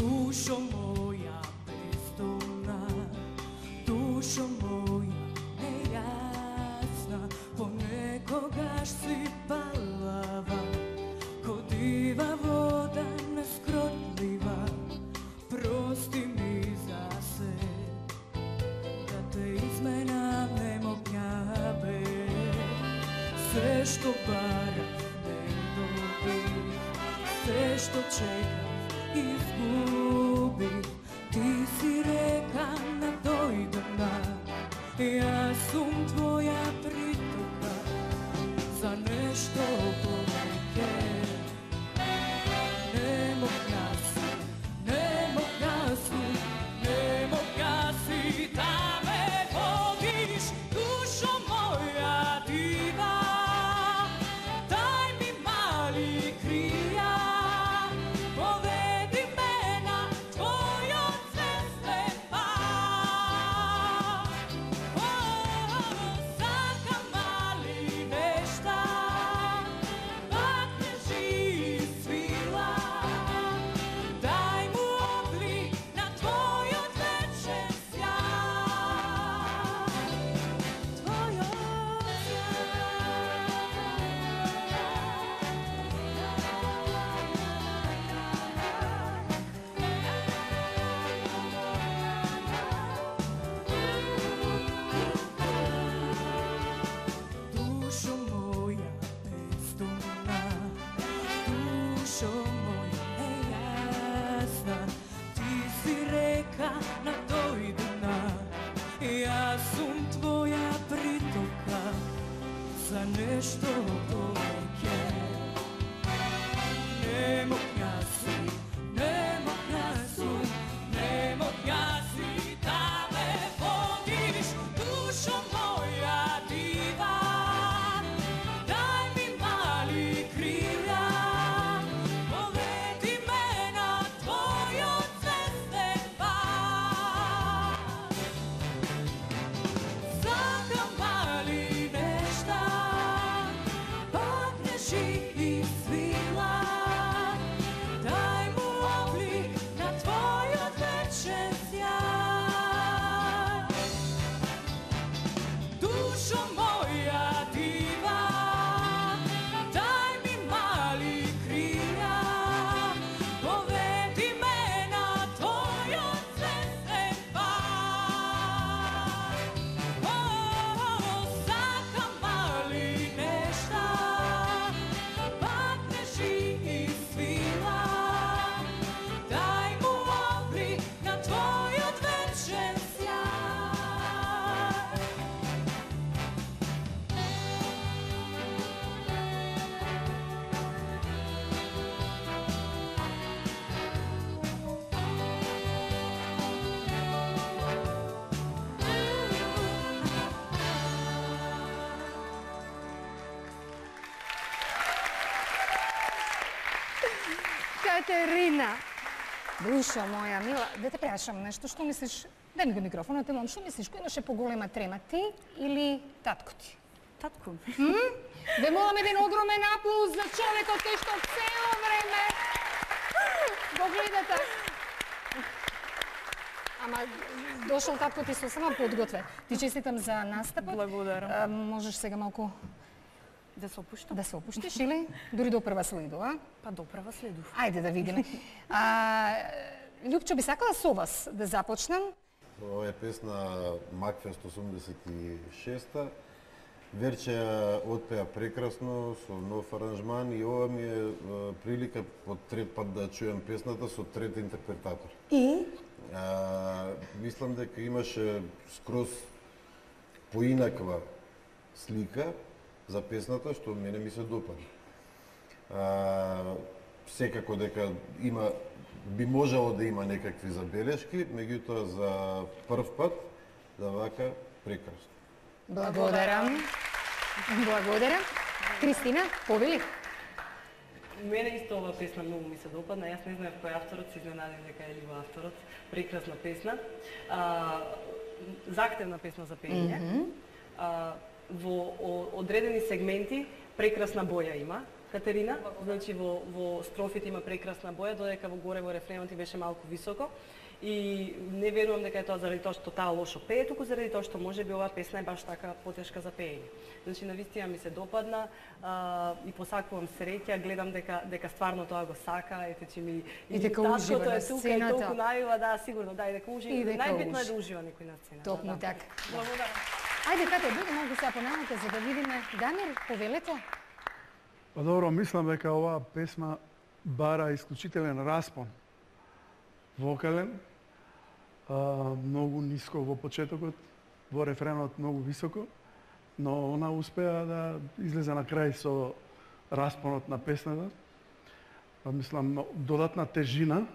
Dušo moja bezdomna, dušo moja nejasna, ponekogaš si palava, ko diva voda neskrotljiva. Prosti mi za se, da te izmenam ne mognjabe. Sve što baram ne dobim, sve što čekam izgubim. Ti si reka nadojdana, ja sum tvoja pritoka, za nešto poveke. Ne mogla si, ne mogla si, ne mogla si da me vodiš, dušo moja diva. Daj mi mali krila, povedi me na tvojo cestepa. Saka mali nešta, bakne živ svila. Daj mu oblik na tvoj odvečen sjaj. Tvoj dušo moja bezdomna, dušo moja nejasna, ti si reka nadojdena, ja sum tvoja pritoka, za nešto poveke. Ne mogla si, ne mogla si, ne mogla si da me vodiš, dušo moja diva. Daj mi mali krila, povedi me na tvojo cestepa. Saka mali nešta, bakne živ svila. Daj mu oblik na tvoj odvečen sjaj. Dušo moja diva, daj mi mali krila, povedi me na tvojo cestepa. Saka mali nešta, bakne živ svila. Daj mu oblik na tvoj odvečen sjaj. Katerina, dušo moja mila, da te prašam nešto, što misliš, daj mi ga mikrofon, te mom, što misliš, ko имаше по-голема трема, ти или татко ти? Татко. Да молам един огромен аплауз за човекот кој што цело време го гледа така. Ама дошол татко ти сосема подготвен. Ти честитам за настапот. Благодарам. Можеш сега малку Да се опуштам? да се опуштиш или дури до прва следува? Па доправа следов. Ајде да видиме. Љупчо, би сакала со вас да започнам. Ова е песна Макфест 86-та. Верче ја отпеа прекрасно, со нов аранжман и ова ми е прилика по трет пат да чуем песната со трет интерпретатор. И? Мислам дека имаше скроз поинаква слика за песната, што мене ми се допаѓа. Секако дека има, би можело да има некакви забелешки, меѓутоа за прв пат да вака прекрасно. Благодарам. Благодарам. Кристина, повели? Мене исто ова песна многу ми се допадна. Јас не знаев кој е авторот, се изненадив дека е Ливо авторот. Прекрасна песна. Захтевна песна за пеење. Во одредени сегменти прекрасна боја има, Катерина, значи во строфите има прекрасна боја, додека во рефренот и беше малку високо. И не верувам дека е тоа заради тоа што таа лошо пее, туку заради тоа што можеби оваа песна е баш така потешка за пеење. Значи навистина ми се допадна и посакувам среќа, гледам дека стварно тоа го сака, ете че ми и дека ужива на е тука и толку сцената. најува, да, сигурно, да, и дека ужива. Најбитно е да ужива некој на сцената. Токму да. така. Благодарам. Ајде, Кате, дојде малку сега понамата за да видиме. Дамир, повелете. Па добро, мислам дека оваа песма бара исклучителен распон. Вокален, многу ниско во почетокот, во рефренот многу високо, но она успеа да излезе на крај со распонот на песната. Мислам, додатна тежина,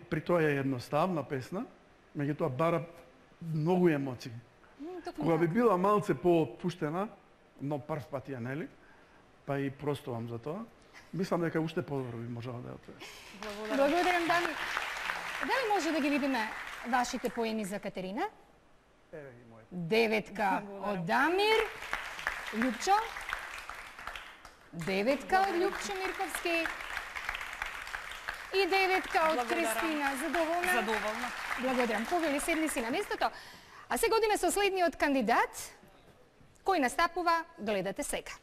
при тоа е едноставна песна, меѓутоа бара многу емоции. Кога би била малце поотпуштена, но прв пат ја, нели? Па и простувам за тоа. Мислам дека уште подобро би можела да ја отведе. Благодарам, Дамир. Дали може да ги видиме вашите поеми за Катерина? Еве ги моите. 9 од Дамир. Љупчо? 9 од Љупчо Мирковски. И 9 од Кристина. Задоволна? Задоволна. Благодарам. Повели, седни си на местото. А сега одиме со следниот кандидат, кој настапува, гледате сега.